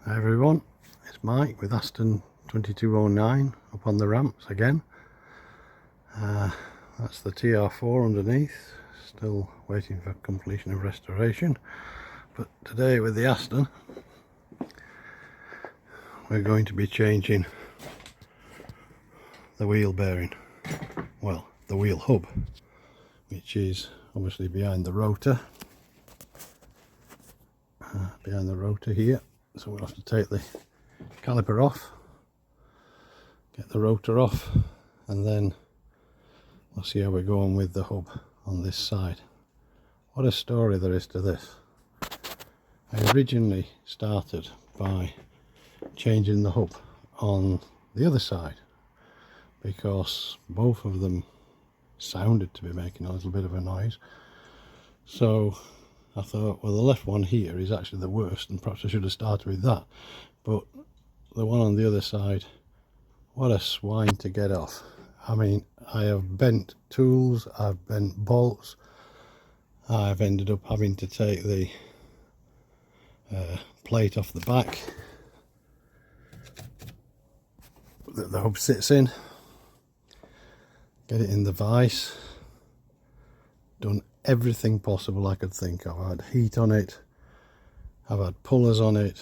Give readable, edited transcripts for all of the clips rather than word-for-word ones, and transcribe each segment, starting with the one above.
Hi everyone, it's Mike with Aston 2209 up on the ramps again. That's the TR4 underneath, still waiting for completion of restoration. But today with the Aston, we're going to be changing the wheel bearing, well, the wheel hub, which is obviously behind the rotor. Behind the rotor here, so we'll have to take the caliper off, get the rotor off, and then we'll see how we're going with the hub on this side. What a story there is to this. I originally started by changing the hub on the other side because both of them sounded to be making a little bit of a noise. So I thought, well, the left one here is actually the worst, and perhaps I should have started with that. But the one on the other side, what a swine to get off. I mean, I have bent tools, I've bent bolts, I've ended up having to take the plate off the back that the hub sits in, get it in the vise, done everything possible I could think of. I had heat on it, I've had pullers on it,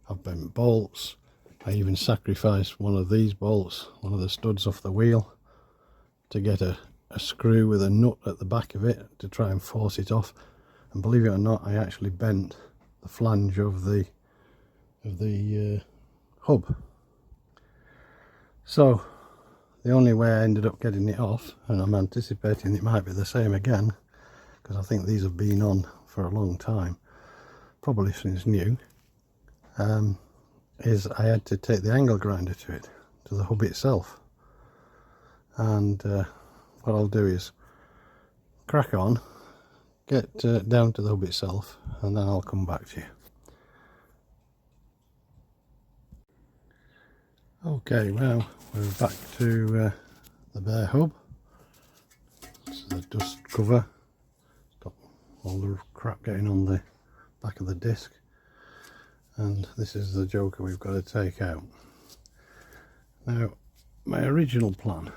I've bent bolts, I even sacrificed one of these bolts, one of the studs off the wheel, to get a screw with a nut at the back of it to try and force it off. And believe it or not, I actually bent the flange of the hub. So the only way I ended up getting it off, and I'm anticipating it might be the same again, because I think these have been on for a long time, probably since new, is I had to take the angle grinder to it, to the hub itself. And what I'll do is crack on, get down to the hub itself, and then I'll come back to you. Okay, well, we're back to the bare hub. This is the dust cover. Got all the crap getting on the back of the disc, and this is the joker we've got to take out. Now, my original plan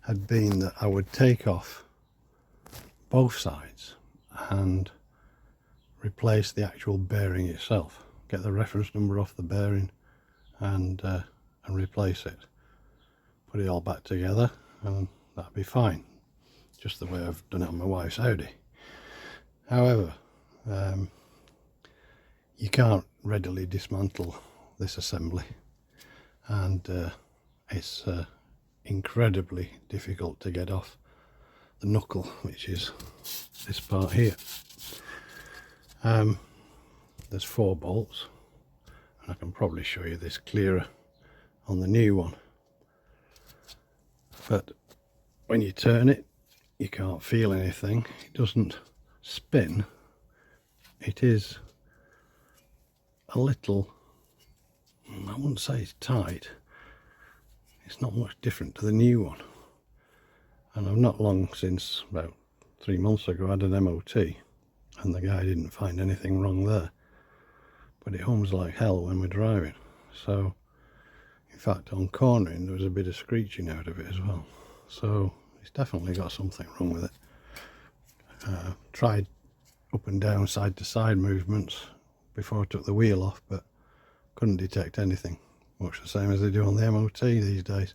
had been that I would take off both sides and replace the actual bearing itself, get the reference number off the bearing and replace it, put it all back together, and that'd be fine, just the way I've done it on my wife's Audi. However, you can't readily dismantle this assembly, and it's incredibly difficult to get off the knuckle, which is this part here. There's 4 bolts, and I can probably show you this clearer on the new one, but when you turn it, you can't feel anything. It doesn't spin. It is a little, I wouldn't say it's tight, it's not much different to the new one. And I've not long since, about 3 months ago, had an MOT, and the guy didn't find anything wrong there, but it hums like hell when we're driving. So in fact, on cornering there was a bit of screeching out of it as well, so it's definitely got something wrong with it. Tried up and down, side to side movements before I took the wheel off, but couldn't detect anything. Much the same as they do on the MOT these days.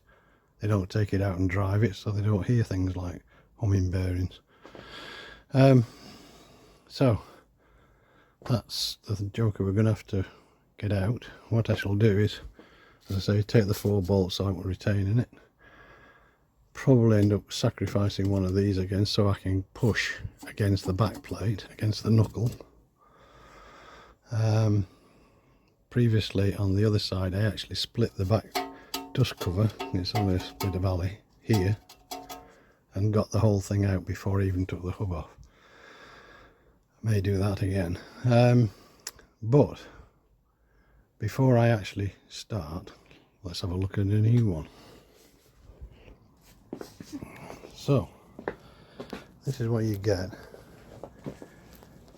They don't take it out and drive it, so they don't hear things like humming bearings. So that's the joker we're going to have to get out. What I shall do is, as I say, take the 4 bolts out, retaining it. Probably end up sacrificing one of these again so I can push against the back plate, against the knuckle. Previously on the other side, I actually split the back dust cover, it's only a split of alley here, and got the whole thing out before I even took the hub off. I may do that again, but before I actually start, let's have a look at a new one. So this is what you get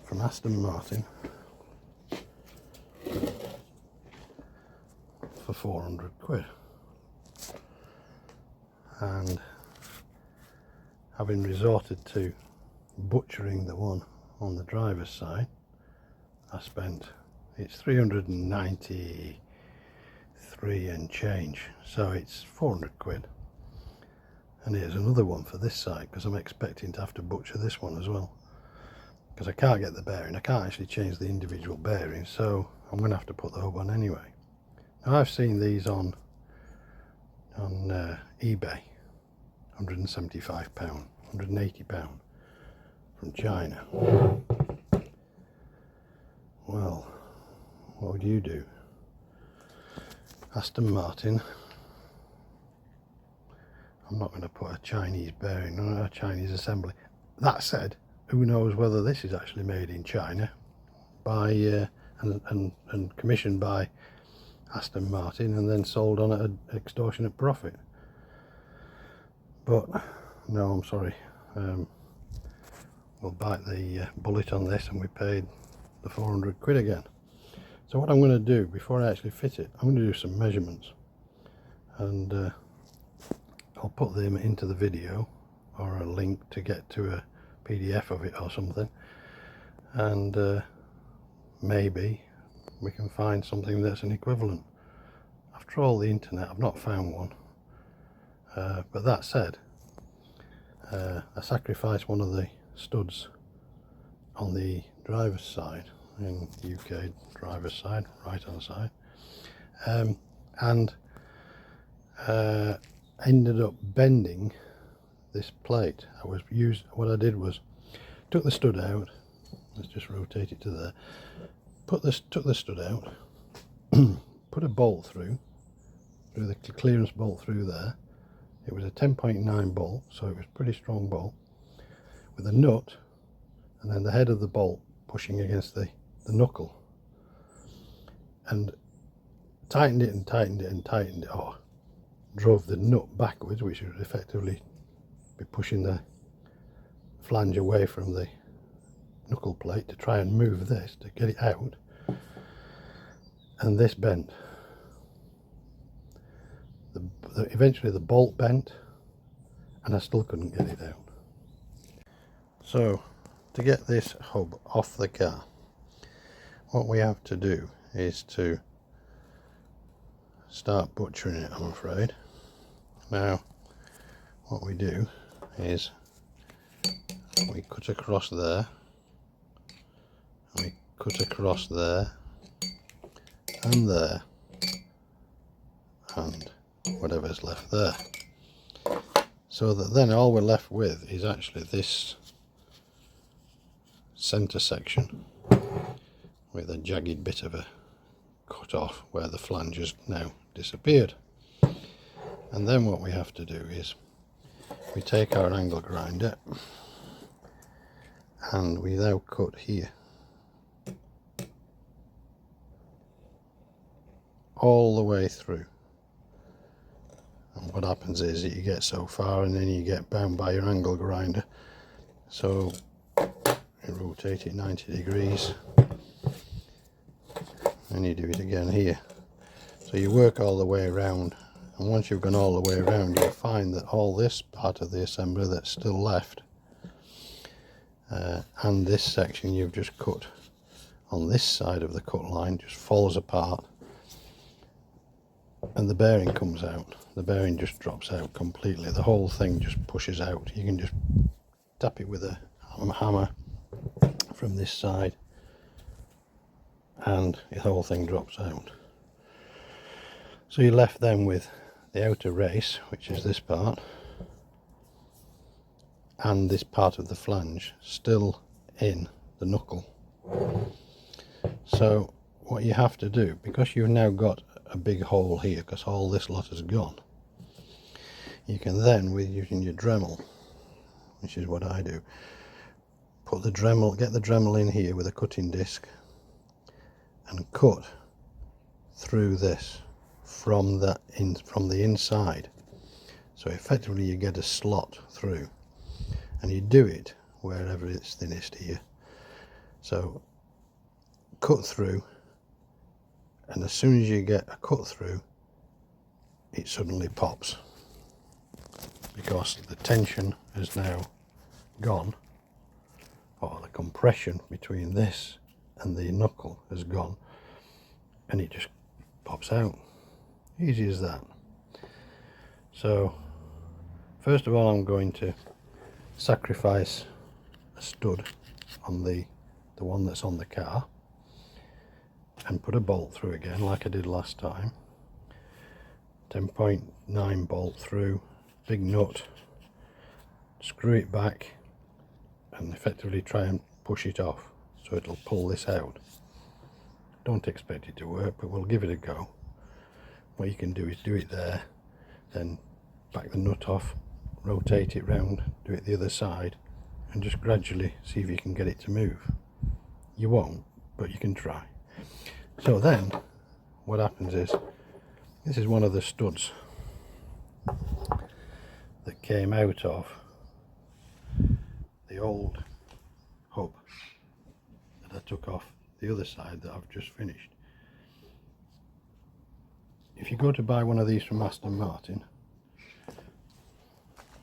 from Aston Martin for 400 quid. And having resorted to butchering the one on the driver's side, I spent, it's 393 and change, so it's 400 quid. And here's another one for this side, because I'm expecting to have to butcher this one as well, because I can't get the bearing. I can't actually change the individual bearings, so I'm going to have to put the hub on anyway. Now, I've seen these on eBay, £175, £180 from China. Well, what would you do? Aston Martin. I'm not going to put a Chinese bearing on a Chinese assembly. That said, who knows whether this is actually made in China by and commissioned by Aston Martin and then sold on at an extortionate profit. But no, I'm sorry. We'll bite the bullet on this, and we paid the 400 quid again. So what I'm going to do before I actually fit it, I'm going to do some measurements, and I'll put them into the video, or a link to get to a PDF of it or something, and maybe we can find something that's an equivalent. After all, the internet, I've not found one. But that said, I sacrificed one of the studs on the driver's side, in UK driver's side, right hand side, and ended up bending this plate. What I did was took the stud out. Let's just rotate it to there. Took the stud out, put a bolt through the clearance bolt through there. It was a 10.9 bolt, so it was a pretty strong bolt, with a nut, and then the head of the bolt pushing against the knuckle, and tightened it and tightened it and tightened it, or drove the nut backwards, which would effectively be pushing the flange away from the knuckle plate to try and move this to get it out, and this bent. Eventually the bolt bent, and I still couldn't get it out. So to get this hub off the car, what we have to do is to start butchering it, I'm afraid. Now what we do is we cut across there, and we cut across there and there, and whatever's left there, so that then all we're left with is actually this center section with a jagged bit of a cut off where the flange has now disappeared. And then what we have to do is we take our angle grinder and we now cut here all the way through. And what happens is that you get so far and then you get bound by your angle grinder, so you rotate it 90 degrees and you do it again here. So you work all the way around, and once you've gone all the way around, you'll find that all this part of the assembly that's still left and this section you've just cut on this side of the cut line just falls apart, and the bearing comes out. The bearing just drops out completely. The whole thing just pushes out. You can just tap it with a hammer from this side and the whole thing drops out. So you're left then with the outer race, which is this part, and this part of the flange still in the knuckle. So what you have to do, because you've now got a big hole here, because all this lot is gone, you can then, with using your Dremel, which is what I do, put the Dremel, get the Dremel in here with a cutting disc and cut through this from the inside. So effectively you get a slot through, and you do it wherever it's thinnest here. So cut through, and as soon as you get a cut through, it suddenly pops, because the tension has now gone, or the compression between this and the knuckle has gone, and it just pops out. Easy as that. So first of all, I'm going to sacrifice a stud on the one that's on the car and put a bolt through again like I did last time. 10.9 bolt through, big nut, screw it back and effectively try and push it off so it'll pull this out. Don't expect it to work, but we'll give it a go. What you can do is do it there, then back the nut off, rotate it round, do it the other side, and just gradually see if you can get it to move. You won't, but you can try. So then what happens is, this is one of the studs that came out of the old hub that I took off the other side that I've just finished. If you go to buy one of these from Aston Martin,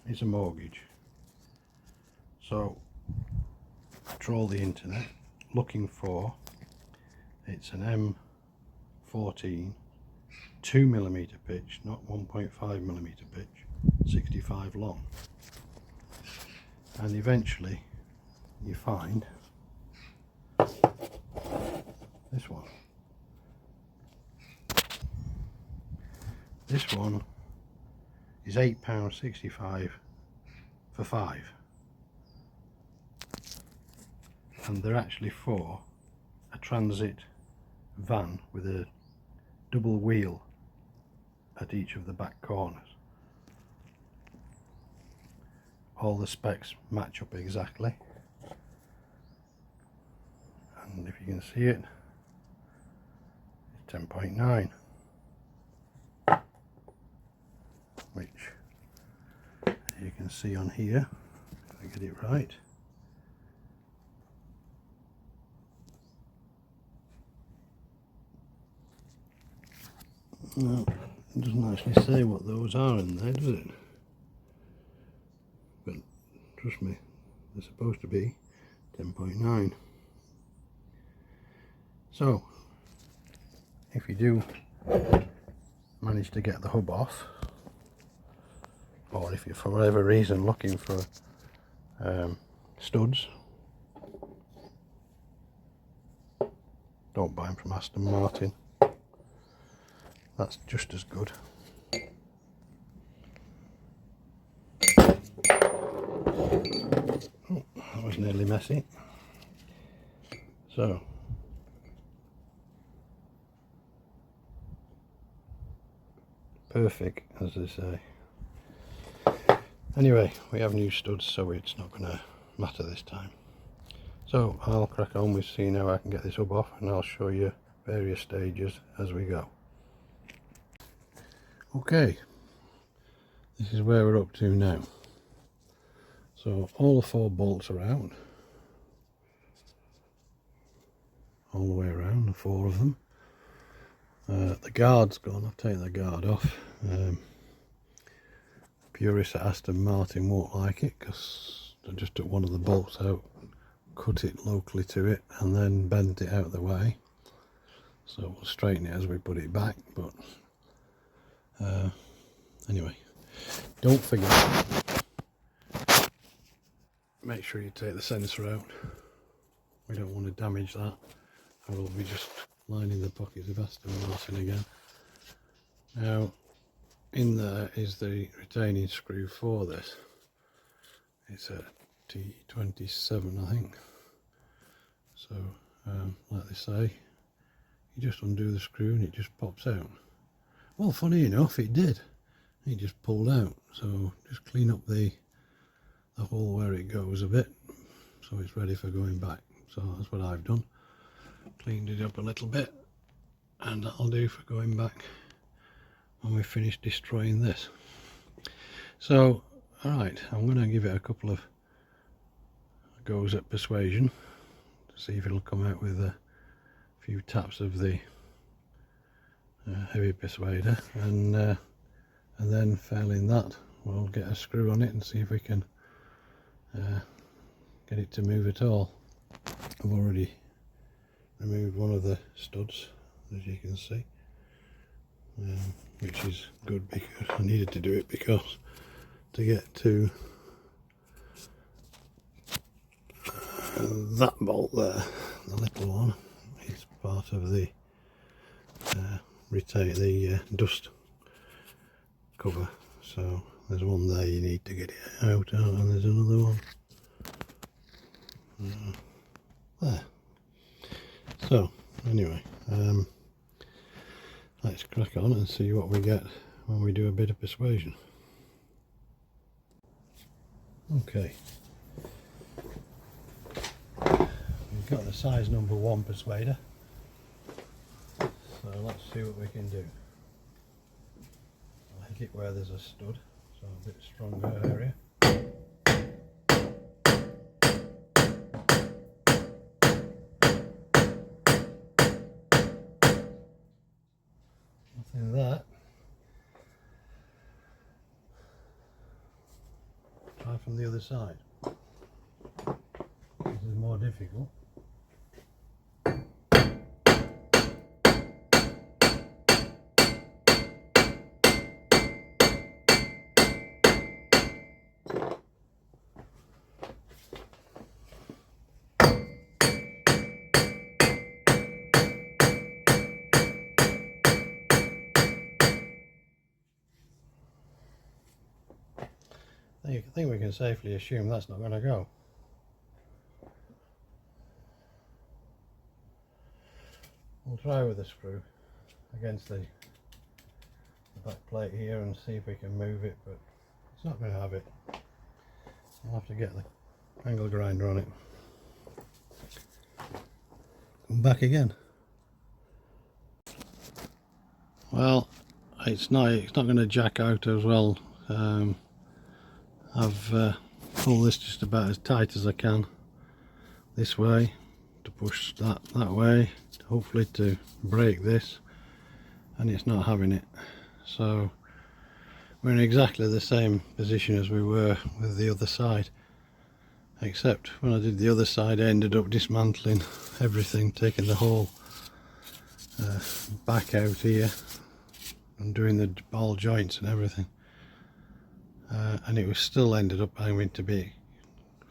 it's a mortgage. So troll the internet looking for, it's an M14 2mm pitch, not 1.5mm pitch, 65 long, and eventually you find this one. This one is £8.65 for 5, and they're actually for a transit van with a double wheel at each of the back corners. All the specs match up exactly, and if you can see it, it's 10.9, which you can see on here, if I get it right. No, it doesn't actually say what those are in there, does it? But trust me, they're supposed to be 10.9. So if you do manage to get the hub off, or if you're for whatever reason looking for studs, don't buy them from Aston Martin. That's just as good. Oh, that was nearly messy. So perfect, as they say. Anyway, we have new studs, so it's not going to matter this time. So I'll crack on with seeing how I can get this hub off, and I'll show you various stages as we go. Okay, this is where we're up to now. So all the 4 bolts are out, all the way around, the 4 of them. The guard's gone, I've taken the guard off. Purists at Aston Martin won't like it because I just took one of the bolts out, cut it locally to it, and then bent it out of the way. So we'll straighten it as we put it back, but anyway, don't forget, make sure you take the sensor out. We don't want to damage that, or we'll be just lining the pockets of Aston Martin again. Now in there is the retaining screw for this. It's a T27, I think. So like they say, you just undo the screw and it just pops out. Well, funny enough, it did. It just pulled out. So just clean up the hole where it goes a bit, so it's ready for going back. So that's what I've done. Cleaned it up a little bit, and that'll do for going back when we finish destroying this. So, alright, I'm going to give it a couple of goes at persuasion to see if it'll come out with a few taps of the heavy persuader, and and then failing that we'll get a screw on it and see if we can get it to move at all. I've already removed one of the studs, as you can see, which is good because I needed to do it, because to get to that bolt there, the little one, is part of the dust cover. So there's one there you need to get it out, and there's another one there. So anyway, let's crack on and see what we get when we do a bit of persuasion. Okay, we've got the size number 1 persuader, so let's see what we can do. I hit it where there's a stud, so a bit stronger area. Nothing there. Try from the other side. This is more difficult. I think we can safely assume that's not going to go. We'll try with a screw against the back plate here and see if we can move it, but it's not going to have it. I'll have to get the angle grinder on it. Come back again. Well, it's not going to jack out as well. I've pulled this just about as tight as I can this way to push that way, hopefully to break this, and it's not having it. So we're in exactly the same position as we were with the other side, except when I did the other side I ended up dismantling everything, taking the whole back out here and doing the ball joints and everything. And it was still ended up having to be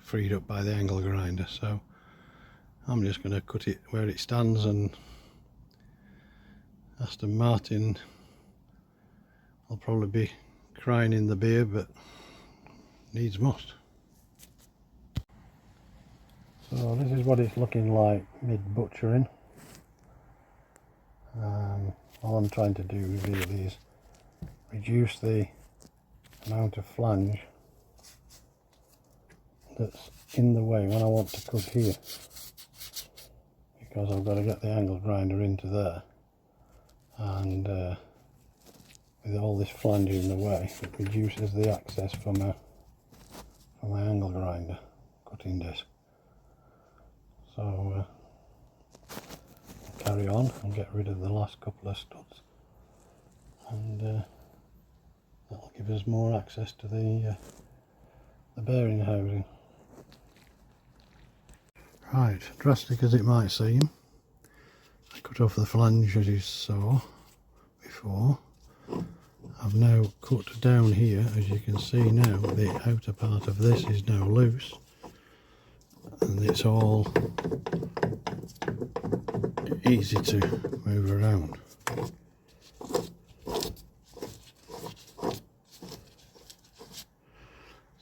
freed up by the angle grinder, so I'm just going to cut it where it stands, and Aston Martin will probably be crying in the beer, but needs must. So this is what it's looking like mid butchering. All I'm trying to do really is reduce the amount of flange that's in the way when I want to cut here, because I've got to get the angle grinder into there, and with all this flange in the way, it reduces the access for my angle grinder cutting disc. So I'll carry on and get rid of the last couple of studs, and that'll give us more access to the bearing housing. Right, drastic as it might seem, I cut off the flange as you saw before. I've now cut down here, as you can see now, the outer part of this is now loose, and it's all easy to move around.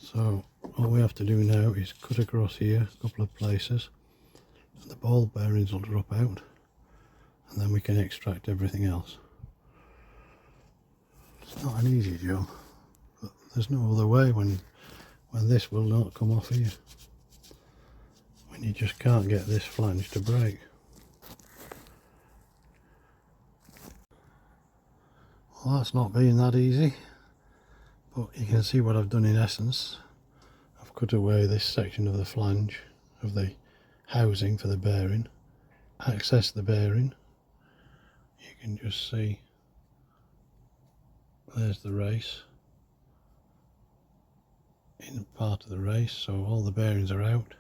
So all we have to do now is cut across here a couple of places, and the ball bearings will drop out, and then we can extract everything else. It's not an easy job, but there's no other way when this will not come off here, when you just can't get this flange to break. Well, that's not being that easy, but you can see what I've done in essence. I've cut away this section of the flange of the housing for the bearing, access the bearing. You can just see there's the race, in part of the race, so all the bearings are out,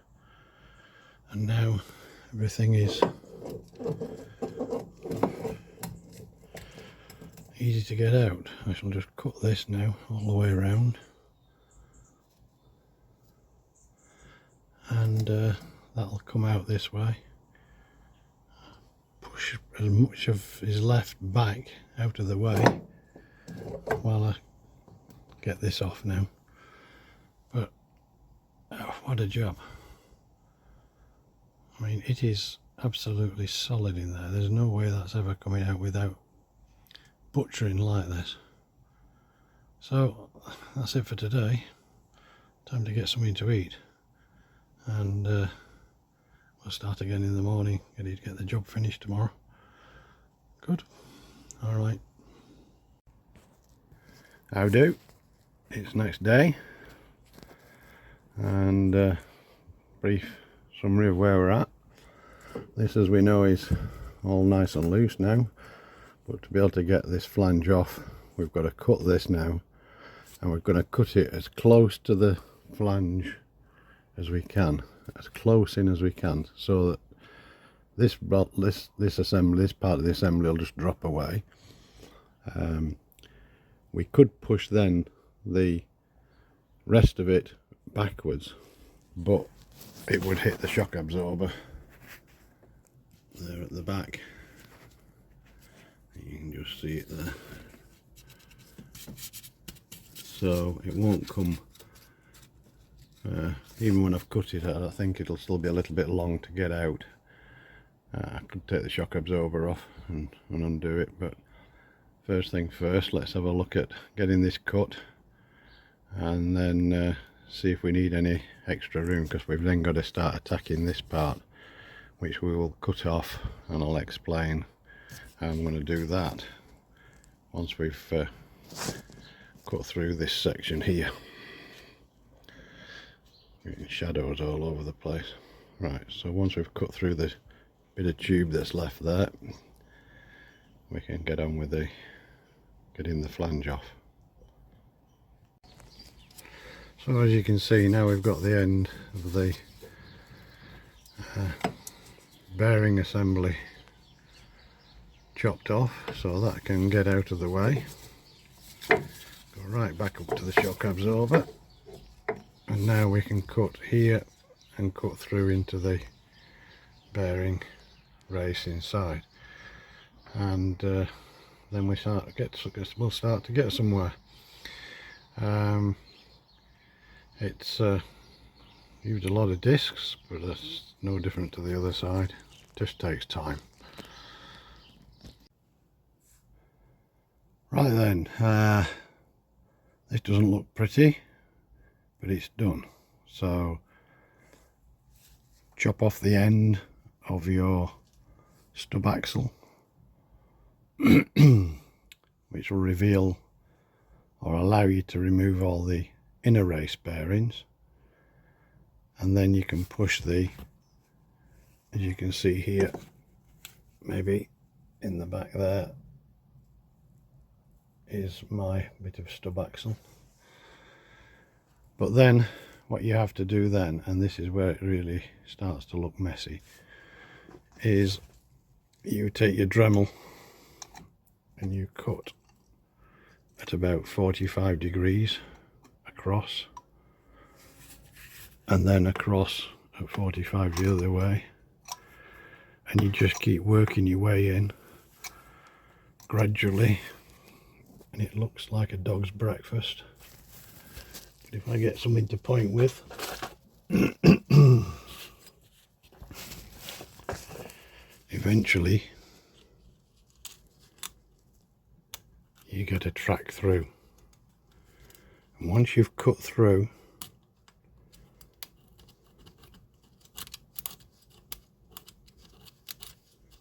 and now everything is easy to get out. I shall just cut this now all the way around, and that'll come out this way. Push as much of his left back out of the way while I get this off now. But oh, what a job. I mean, it is absolutely solid in there. There's no way that's ever coming out without butchering like this. So that's it for today. Time to get something to eat, and we'll start again in the morning. Ready to get the job finished tomorrow. Good. Alright. How do? It's next day, and brief summary of where we're at. This, as we know, is all nice and loose now, but to be able to get this flange off, we've got to cut this now, and we're going to cut it as close to the flange as we can, as close in as we can, so that this part of the assembly will just drop away. We could push then the rest of it backwards, but it would hit the shock absorber there at the back. You can just see it there, so it won't come. Even when I've cut it, I think it'll still be a little bit long to get out. I could take the shock absorber off and undo it, but first thing first, let's have a look at getting this cut, and then see if we need any extra room, because we've then got to start attacking this part, which we will cut off, and I'll explain how I'm going to do that once we've cut through this section here. Getting shadows all over the place. Right, so once we've cut through the bit of tube that's left there, we can get on with getting the flange off. So as you can see, now we've got the end of the bearing assembly chopped off, so that can get out of the way. Go right back up to the shock absorber, and now we can cut here and cut through into the bearing race inside, and then we'll start to get somewhere. It's used a lot of discs, but that's no different to the other side. Just takes time. Right then, this doesn't look pretty, but it's done. So chop off the end of your stub axle, which will reveal or allow you to remove all the inner race bearings, and then you can push the, as you can see here, maybe in the back there is my bit of stub axle. But then what you have to do then, and this is where it really starts to look messy, is you take your Dremel and you cut at about 45 degrees across, and then across at 45 the other way, and you just keep working your way in gradually, and it looks like a dog's breakfast. But if I get something to point with, eventually you get a track through, and once you've cut through,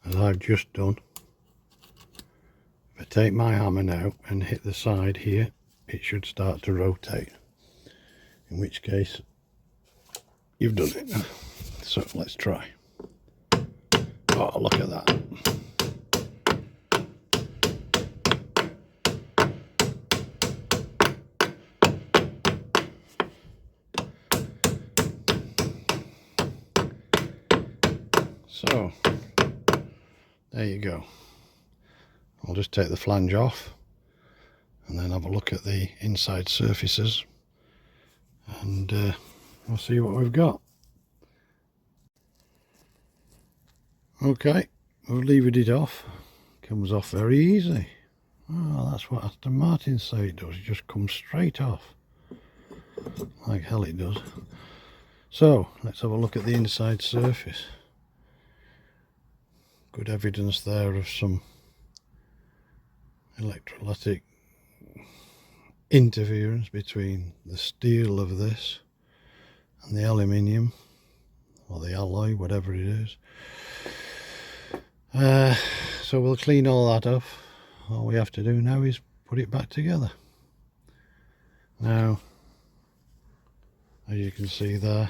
as I've just done, if I take my hammer now and hit the side here, it should start to rotate, in which case you've done it. So let's try. Oh, look at that. So there you go. I'll just take the flange off and then have a look at the inside surfaces, and we'll see what we've got. Okay, we've levered it off. Comes off very easy. Oh, that's what Aston Martin say it does. It just comes straight off. Like hell it does. So, let's have a look at the inside surface. Good evidence there of some electrolytic interference between the steel of this and the aluminium, or the alloy, whatever it is. So we'll clean all that off. All we have to do now is put it back together. Now, as you can see there,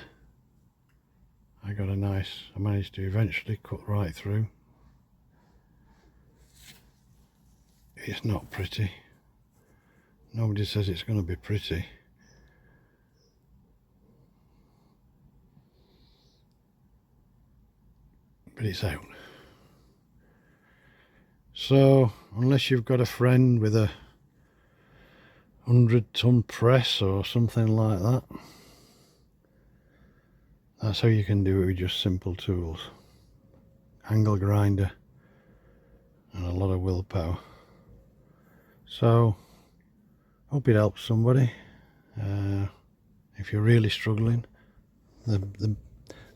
I managed to eventually cut right through. It's not pretty. Nobody says it's going to be pretty. But it's out. So, unless you've got a friend with a 100-ton press or something like that, that's how you can do it with just simple tools. Angle grinder and a lot of willpower. So, hope it helps somebody. If you're really struggling, the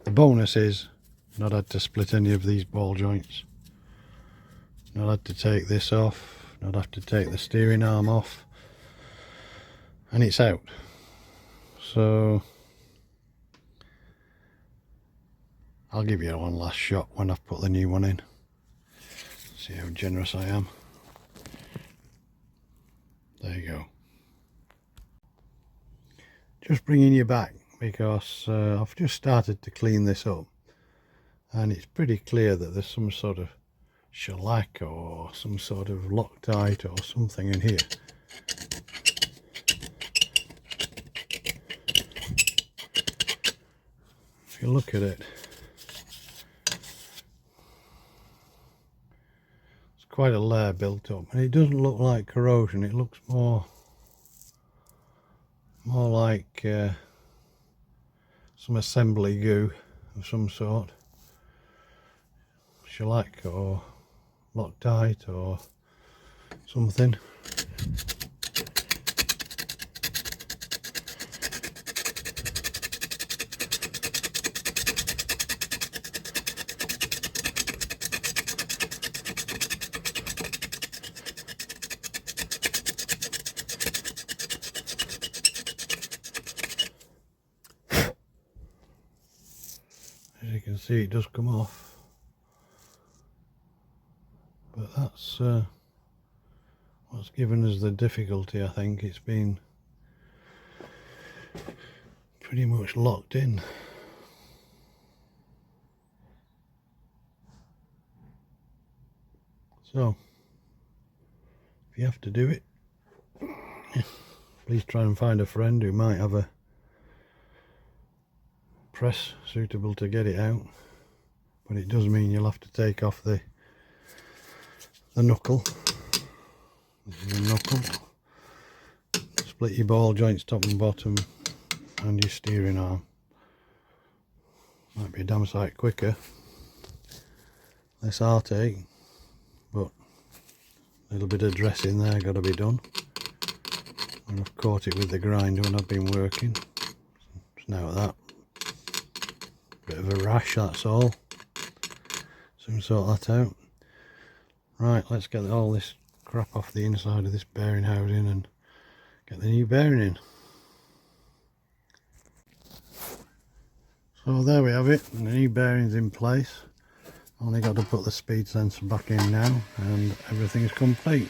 bonus is not had to split any of these ball joints. Not had to take this off, not have to take the steering arm off, and it's out. So I'll give you one last shot when I've put the new one in. See how generous I am. There you go. Just bringing you back because I've just started to clean this up, and it's pretty clear that there's some sort of shellac or some sort of Loctite or something in here. If you look at it, it's quite a layer built up, and it doesn't look like corrosion. It looks more like some assembly goo of some sort, shellac or Loctite or something. As you can see, it does come off. But that's what's given us the difficulty. I think it's been pretty much locked in. So, if you have to do it, please try and find a friend who might have a press suitable to get it out. But it does mean you'll have to take off the knuckle. This is a knuckle. Split your ball joints top and bottom and your steering arm. Might be a damn sight quicker, less heartache, but a little bit of dressing there got to be done. And I've caught it with the grinder when I've been working. Just now that. Bit of a rash, that's all. Soon sort that out. Right, let's get all this crap off the inside of this bearing housing and get the new bearing in. So there we have it, the new bearing's in place. Only got to put the speed sensor back in now and everything's complete.